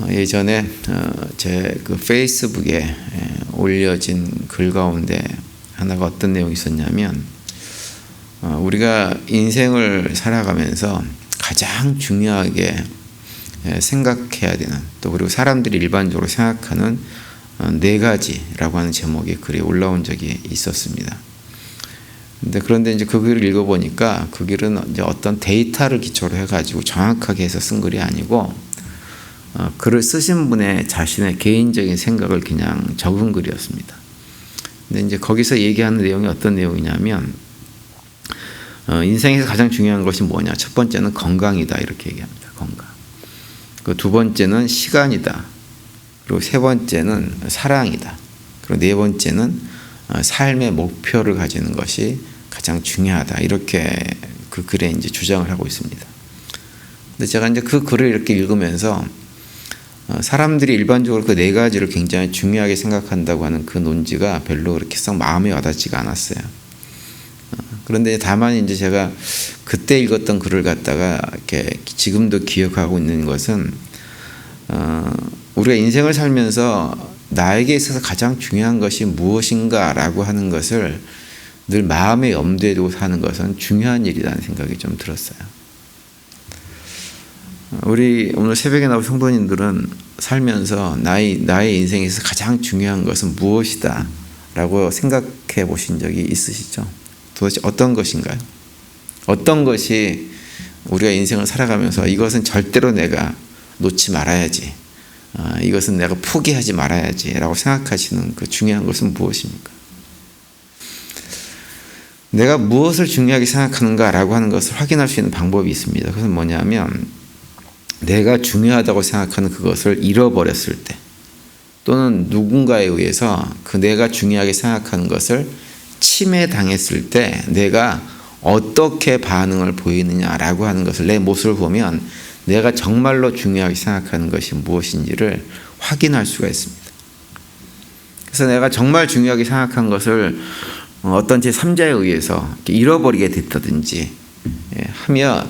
예전에 제 그 페이스북에 올려진 글 가운데 하나가 어떤 내용이 있었냐면, 우리가 인생을 살아가면서 가장 중요하게 생각해야 되는, 또 그리고 사람들이 일반적으로 생각하는 4가지라고 하는 제목의 글이 올라온 적이 있었습니다. 그런데 이제 그 글을 읽어보니까 그 글은 이제 어떤 데이터를 기초로 해가지고 정확하게 해서 쓴 글이 아니고, 글을 쓰신 분의 자신의 개인적인 생각을 그냥 적은 글이었습니다. 근데 이제 거기서 얘기하는 내용이 어떤 내용이냐면, 인생에서 가장 중요한 것이 뭐냐? 첫 번째는 건강이다, 이렇게 얘기합니다. 건강. 그 두 번째는 시간이다. 그리고 세 번째는 사랑이다. 그리고 네 번째는 삶의 목표를 가지는 것이 가장 중요하다. 이렇게 그 글에 이제 주장을 하고 있습니다. 근데 제가 이제 그 글을 이렇게 읽으면서 사람들이 일반적으로 그 4가지를 굉장히 중요하게 생각한다고 하는 그 논지가 별로 그렇게 썩 마음에 와닿지가 않았어요. 그런데 다만 이제 제가 그때 읽었던 글을 갖다가 이렇게 지금도 기억하고 있는 것은, 우리가 인생을 살면서 나에게 있어서 가장 중요한 것이 무엇인가라고 하는 것을 늘 마음에 염두에 두고 사는 것은 중요한 일이라는 생각이 좀 들었어요. 우리 오늘 새벽에 나온 성도님들은 살면서 나의 인생에서 가장 중요한 것은 무엇이다 라고 생각해 보신 적이 있으시죠? 도대체 어떤 것인가요? 어떤 것이 우리가 인생을 살아가면서 이것은 절대로 내가 놓지 말아야지, 이것은 내가 포기하지 말아야지 라고 생각하시는 그 중요한 것은 무엇입니까? 내가 무엇을 중요하게 생각하는가 라고 하는 것을 확인할 수 있는 방법이 있습니다. 그것은 뭐냐면, 내가 중요하다고 생각하는 그것을 잃어버렸을 때, 또는 누군가에 의해서 그 내가 중요하게 생각하는 것을 침해당했을 때 내가 어떻게 반응을 보이느냐라고 하는 것을, 내 모습을 보면 내가 정말로 중요하게 생각하는 것이 무엇인지를 확인할 수가 있습니다. 그래서 내가 정말 중요하게 생각한 것을 어떤 제3자에 의해서 잃어버리게 됐다든지 하면,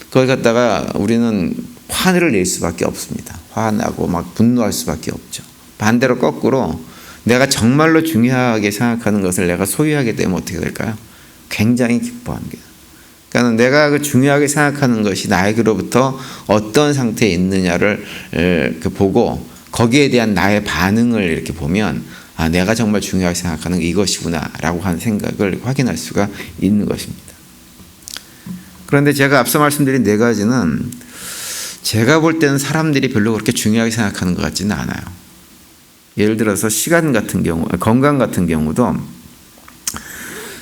그걸 갖다가 우리는 화를 낼 수밖에 없습니다. 화나고 막 분노할 수밖에 없죠. 반대로 거꾸로 내가 정말로 중요하게 생각하는 것을 내가 소유하게 되면 어떻게 될까요? 굉장히 기뻐합니다. 그러니까 내가 그 중요하게 생각하는 것이 나에게로부터 어떤 상태에 있느냐를 보고 거기에 대한 나의 반응을 이렇게 보면, 내가 정말 중요하게 생각하는 게 이것이구나 라고 하는 생각을 확인할 수가 있는 것입니다. 그런데 제가 앞서 말씀드린 4가지는 제가 볼 때는 사람들이 별로 그렇게 중요하게 생각하는 것 같지는 않아요. 예를 들어서 시간 같은 경우, 건강 같은 경우도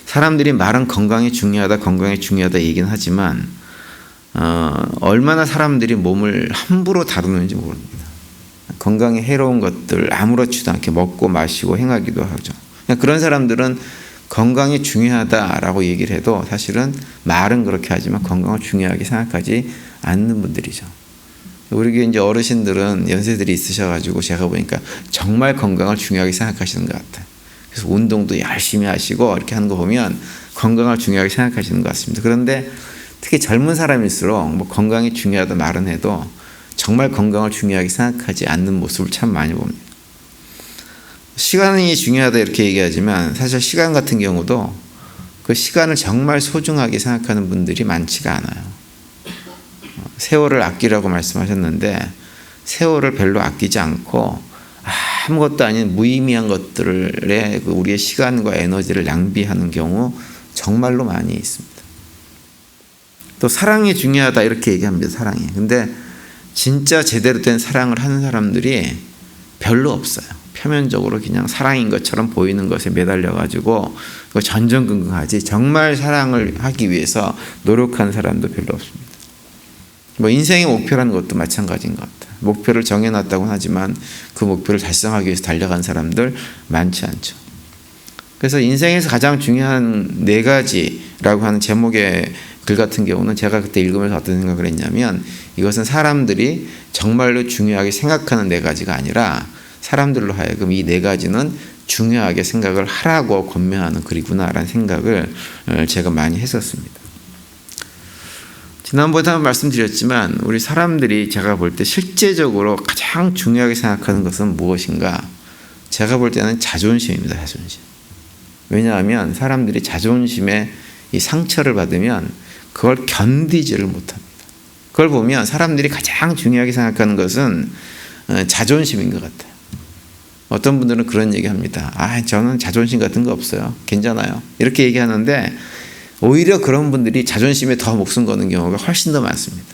사람들이 말은 건강이 중요하다 얘기는 하지만, 얼마나 사람들이 몸을 함부로 다루는지 모릅니다. 건강에 해로운 것들 아무렇지도 않게 먹고 마시고 행하기도 하죠. 그런 사람들은 건강이 중요하다라고 얘기를 해도 사실은 말은 그렇게 하지만 건강을 중요하게 생각하지 않는 분들이죠. 우리 교회 이제 어르신들은 연세들이 있으셔가지고 제가 보니까 정말 건강을 중요하게 생각하시는 것 같아요. 그래서 운동도 열심히 하시고 이렇게 하는 거 보면 건강을 중요하게 생각하시는 것 같습니다. 그런데 특히 젊은 사람일수록 뭐 건강이 중요하다 말은 해도 정말 건강을 중요하게 생각하지 않는 모습을 참 많이 봅니다. 시간이 중요하다 이렇게 얘기하지만 사실 시간 같은 경우도 그 시간을 정말 소중하게 생각하는 분들이 많지가 않아요. 세월을 아끼라고 말씀하셨는데 세월을 별로 아끼지 않고 아무것도 아닌 무의미한 것들에 우리의 시간과 에너지를 낭비하는 경우 정말로 많이 있습니다. 또 사랑이 중요하다 이렇게 얘기합니다. 사랑이. 근데 진짜 제대로 된 사랑을 하는 사람들이 별로 없어요. 표면적으로 그냥 사랑인 것처럼 보이는 것에 매달려가지고 전전긍긍하지 정말 사랑을 하기 위해서 노력하는 사람도 별로 없습니다. 뭐 인생의 목표라는 것도 마찬가지인 것 같아요. 목표를 정해놨다고는 하지만 그 목표를 달성하기 위해서 달려간 사람들 많지 않죠. 그래서 인생에서 가장 중요한 4가지라고 하는 제목의 글 같은 경우는 제가 그때 읽으면서 어떤 생각을 했냐면, 이것은 사람들이 정말로 중요하게 생각하는 4가지가 아니라 사람들로 하여금 이 4가지는 중요하게 생각을 하라고 권면하는 글이구나라는 생각을 제가 많이 했었습니다. 지난번에 한번 말씀드렸지만 우리 사람들이 제가 볼 때 실제적으로 가장 중요하게 생각하는 것은 무엇인가? 제가 볼 때는 자존심입니다. 자존심. 왜냐하면 사람들이 자존심에 이 상처를 받으면 그걸 견디지를 못합니다. 그걸 보면 사람들이 가장 중요하게 생각하는 것은 자존심인 것 같아요. 어떤 분들은 그런 얘기합니다. 저는 자존심 같은 거 없어요. 괜찮아요. 이렇게 얘기하는데 오히려 그런 분들이 자존심에 더 목숨 거는 경우가 훨씬 더 많습니다.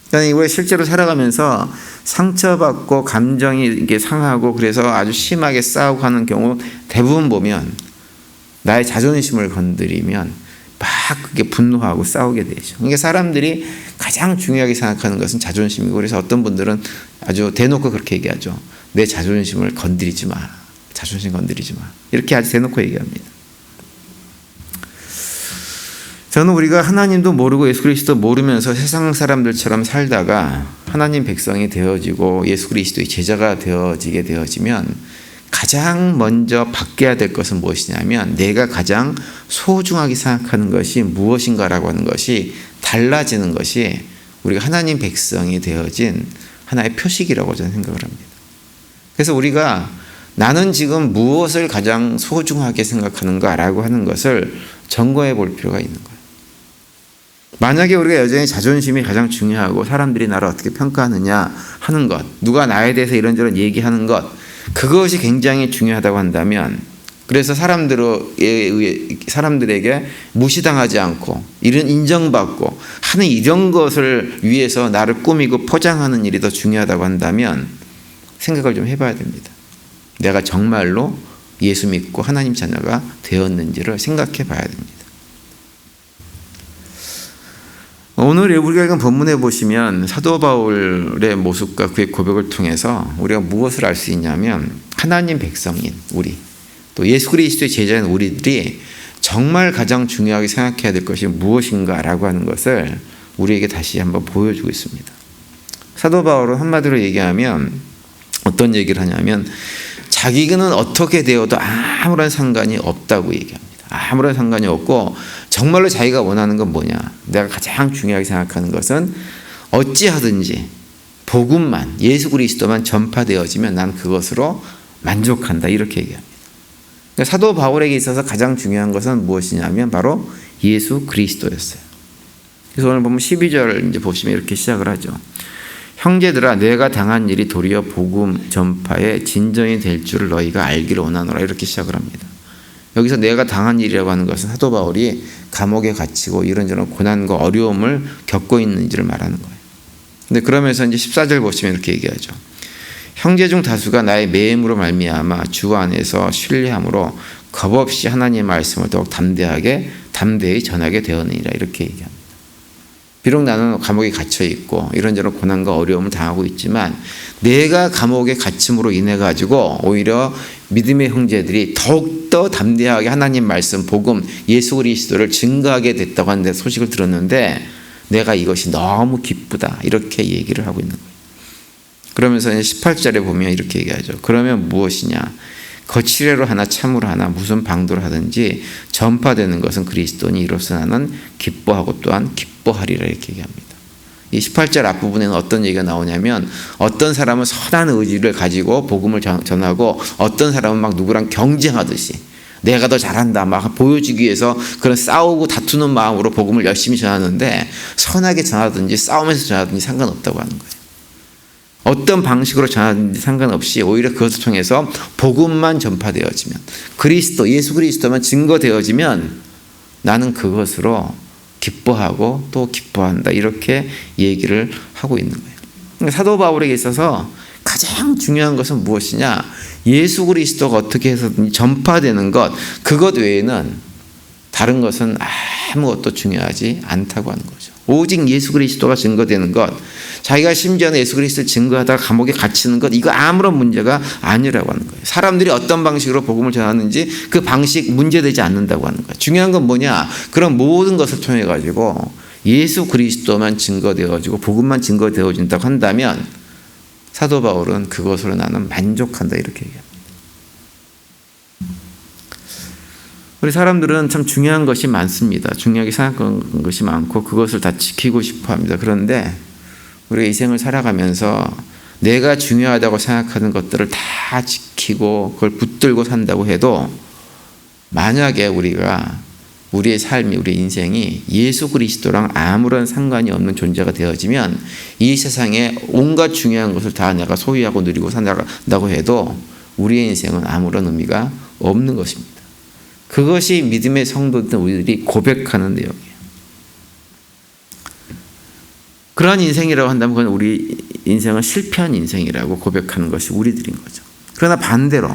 그러니까 이거 실제로 살아가면서 상처받고 감정이 이게 상하고 그래서 아주 심하게 싸우고 하는 경우 대부분 보면 나의 자존심을 건드리면 막 그게 분노하고 싸우게 되죠. 그러니까 사람들이 가장 중요하게 생각하는 것은 자존심이고 그래서 어떤 분들은 아주 대놓고 그렇게 얘기하죠. 내 자존심을 건드리지 마. 자존심 건드리지 마. 이렇게 아주 대놓고 얘기합니다. 저는 우리가 하나님도 모르고 예수 그리스도 모르면서 세상 사람들처럼 살다가 하나님 백성이 되어지고 예수 그리스도의 제자가 되어지게 되어지면 가장 먼저 바뀌어야 될 것은 무엇이냐면 내가 가장 소중하게 생각하는 것이 무엇인가라고 하는 것이 달라지는 것이 우리가 하나님 백성이 되어진 하나의 표식이라고 저는 생각을 합니다. 그래서 우리가 나는 지금 무엇을 가장 소중하게 생각하는가라고 하는 것을 점검해 볼 필요가 있는 거예요. 만약에 우리가 여전히 자존심이 가장 중요하고 사람들이 나를 어떻게 평가하느냐 하는 것, 누가 나에 대해서 이런저런 얘기하는 것, 그것이 굉장히 중요하다고 한다면 그래서 사람들에게 무시당하지 않고 이런 인정받고 하는 이런 것을 위해서 나를 꾸미고 포장하는 일이 더 중요하다고 한다면 생각을 좀 해봐야 됩니다. 내가 정말로 예수 믿고 하나님 자녀가 되었는지를 생각해 봐야 됩니다. 오늘 우리가 읽은 본문에 보시면 사도 바울의 모습과 그의 고백을 통해서 우리가 무엇을 알 수 있냐면 하나님 백성인 우리 또 예수 그리스도의 제자인 우리들이 정말 가장 중요하게 생각해야 될 것이 무엇인가라고 하는 것을 우리에게 다시 한번 보여주고 있습니다. 사도 바울은 한마디로 얘기하면 어떤 얘기를 하냐면 자기는 어떻게 되어도 아무런 상관이 없다고 얘기합니다. 아무런 상관이 없고 정말로 자기가 원하는 건 뭐냐? 내가 가장 중요하게 생각하는 것은 어찌하든지 복음만 예수 그리스도만 전파되어지면 난 그것으로 만족한다 이렇게 얘기합니다. 그러니까 사도 바울에게 있어서 가장 중요한 것은 무엇이냐면 바로 예수 그리스도였어요. 그래서 오늘 보면 12절 이제 보시면 이렇게 시작을 하죠. 형제들아 내가 당한 일이 도리어 복음 전파의 진전이 될 줄을 너희가 알기를 원하노라 이렇게 시작을 합니다. 여기서 내가 당한 일이라고 하는 것은 사도 바울이 감옥에 갇히고 이런저런 고난과 어려움을 겪고 있는지를 말하는 거예요. 근데 그러면서 이제 14절 보시면 이렇게 얘기하죠. 형제 중 다수가 나의 매임으로 말미암아 주 안에서 신뢰함으로 겁없이 하나님의 말씀을 더욱 담대히 전하게 되었느니라 이렇게 얘기합니다. 비록 나는 감옥에 갇혀 있고 이런저런 고난과 어려움을 당하고 있지만 내가 감옥에 갇힘으로 인해 가지고 오히려 믿음의 형제들이 더욱더 담대하게 하나님 말씀 복음 예수 그리스도를 증거하게 됐다고 하는데 소식을 들었는데 내가 이것이 너무 기쁘다 이렇게 얘기를 하고 있는 거예요. 그러면서 18절에 보면 이렇게 얘기하죠. 그러면 무엇이냐? 거칠애로 하나 참으로 하나 무슨 방도로 하든지 전파되는 것은 그리스도니 이로써 나는 기뻐하고 또한 기뻐하리라 이렇게 얘기합니다. 이 18절 앞부분에는 어떤 얘기가 나오냐면 어떤 사람은 선한 의지를 가지고 복음을 전하고 어떤 사람은 막 누구랑 경쟁하듯이 내가 더 잘한다 막 보여주기 위해서 그런 싸우고 다투는 마음으로 복음을 열심히 전하는데 선하게 전하든지 싸우면서 전하든지 상관없다고 하는 거예요. 어떤 방식으로 전하든지 상관없이 오히려 그것을 통해서 복음만 전파되어지면 그리스도 예수 그리스도만 증거되어지면 나는 그것으로 기뻐하고 또 기뻐한다 이렇게 얘기를 하고 있는 거예요. 그러니까 사도 바울에게 있어서 가장 중요한 것은 무엇이냐? 예수 그리스도가 어떻게 해서든지 전파되는 것 그것 외에는 다른 것은 아무것도 중요하지 않다고 하는 거죠. 오직 예수 그리스도가 증거되는 것 자기가 심지어는 예수 그리스도를 증거하다가 감옥에 갇히는 것 이거 아무런 문제가 아니라고 하는 거예요. 사람들이 어떤 방식으로 복음을 전하는지 그 방식 문제되지 않는다고 하는 거예요. 중요한 건 뭐냐? 그런 모든 것을 통해 가지고 예수 그리스도만 증거되어지고 복음만 증거되어진다고 한다면 사도 바울은 그것으로 나는 만족한다 이렇게 얘기합니다. 우리 사람들은 참 중요한 것이 많습니다. 중요하게 생각하는 것이 많고 그것을 다 지키고 싶어 합니다. 그런데 우리가 이 생을 살아가면서 내가 중요하다고 생각하는 것들을 다 지키고 그걸 붙들고 산다고 해도 만약에 우리의 삶이, 우리 인생이 예수 그리스도랑 아무런 상관이 없는 존재가 되어지면 이 세상에 온갖 중요한 것을 다 내가 소유하고 누리고 산다고 해도 우리의 인생은 아무런 의미가 없는 것입니다. 그것이 믿음의 성도들 우리들이 고백하는 내용이에요. 그런 인생이라고 한다면 그건 우리 인생은 실패한 인생이라고 고백하는 것이 우리들인 거죠. 그러나 반대로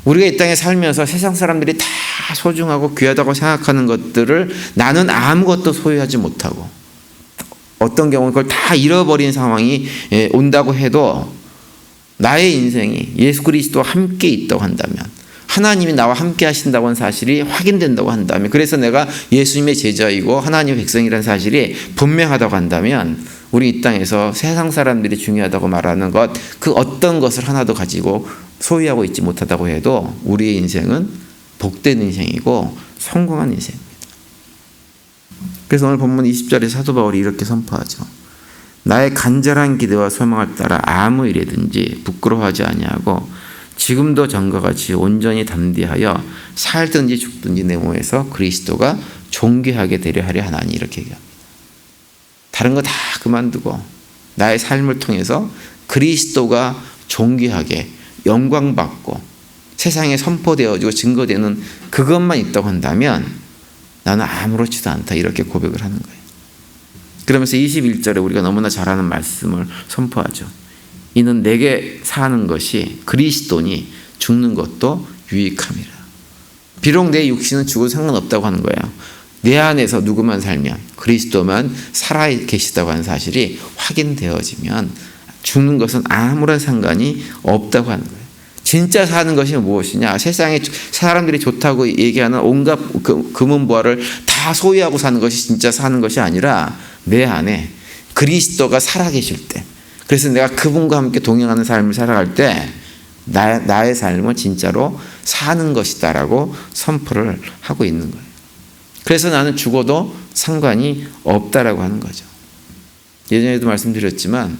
우리가 이 땅에 살면서 세상 사람들이 다 소중하고 귀하다고 생각하는 것들을 나는 아무것도 소유하지 못하고 어떤 경우는 그걸 다 잃어버린 상황이 온다고 해도 나의 인생이 예수 그리스도와 함께 있다고 한다면, 하나님이 나와 함께 하신다고 하는 사실이 확인된다고 한다면, 그래서 내가 예수님의 제자이고 하나님의 백성이라는 사실이 분명하다고 한다면 우리 이 땅에서 세상 사람들이 중요하다고 말하는 것, 그 어떤 것을 하나도 가지고 소유하고 있지 못하다고 해도 우리의 인생은 복된 인생이고 성공한 인생입니다. 그래서 오늘 본문 20절에 사도 바울이 이렇게 선포하죠. 나의 간절한 기대와 소망을 따라 아무 일이든지 부끄러워하지 아니하고 지금도 전과 같이 온전히 담대하여 살든지 죽든지 내 몸에서 그리스도가 존귀하게 되려 하려 하나니, 이렇게 얘기합니다. 다른 거 다 그만두고 나의 삶을 통해서 그리스도가 존귀하게 영광받고 세상에 선포되어지고 증거되는 그것만 있다고 한다면 나는 아무렇지도 않다, 이렇게 고백을 하는 거예요. 그러면서 21절에 우리가 너무나 잘 아는 말씀을 선포하죠. 이는 내게 사는 것이 그리스도니 죽는 것도 유익함이라. 비록 내 육신은 죽어도 상관없다고 하는 거예요. 내 안에서 누구만 살면, 그리스도만 살아 계시다고 하는 사실이 확인되어지면 죽는 것은 아무런 상관이 없다고 하는 거예요. 진짜 사는 것이 무엇이냐? 세상에 사람들이 좋다고 얘기하는 온갖 금은보화를 다 소유하고 사는 것이 진짜 사는 것이 아니라 내 안에 그리스도가 살아계실 때, 그래서 내가 그분과 함께 동행하는 삶을 살아갈 때 나의 삶은 진짜로 사는 것이다라고 선포를 하고 있는 거예요. 그래서 나는 죽어도 상관이 없다라고 하는 거죠. 예전에도 말씀드렸지만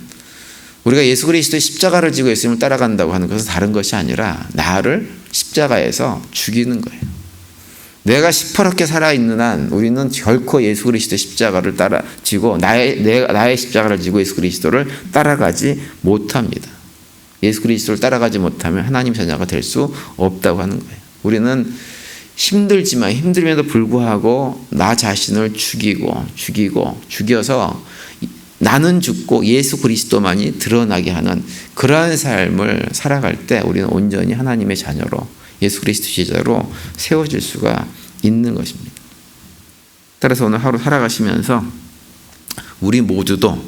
우리가 예수 그리스도의 십자가를 지고 예수님을 따라간다고 하는 것은 다른 것이 아니라 나를 십자가에서 죽이는 거예요. 내가 시퍼렇게 살아있는 한 우리는 결코 예수 그리스도의 십자가를 지고 나의 십자가를 지고 예수 그리스도를 따라가지 못합니다. 예수 그리스도를 따라가지 못하면 하나님 자녀가 될 수 없다고 하는 거예요. 우리는 힘들m에도 불구하고 나 자신을 죽여서 나는 죽고 예수 그리스도만이 드러나게 하는 그러한 삶을 살아갈 때 우리는 온전히 하나님의 자녀로, 예수 그리스도 제자로 세워질 수가 있는 것입니다. 따라서 오늘 하루 살아가시면서 우리 모두도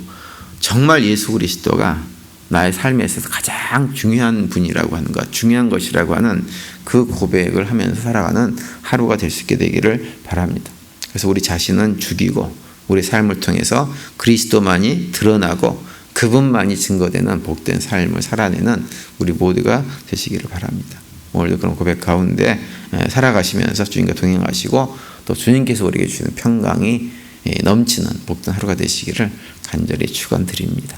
정말 예수 그리스도가 나의 삶에 있어서 가장 중요한 분이라고 하는 것, 중요한 것이라고 하는 그 고백을 하면서 살아가는 하루가 될 수 있게 되기를 바랍니다. 그래서 우리 자신은 죽이고 우리 삶을 통해서 그리스도만이 드러나고 그분만이 증거되는 복된 삶을 살아내는 우리 모두가 되시기를 바랍니다. 오늘도 그런 고백 가운데 살아가시면서 주님과 동행하시고 또 주님께서 우리에게 주시는 평강이 넘치는 복된 하루가 되시기를 간절히 축원드립니다.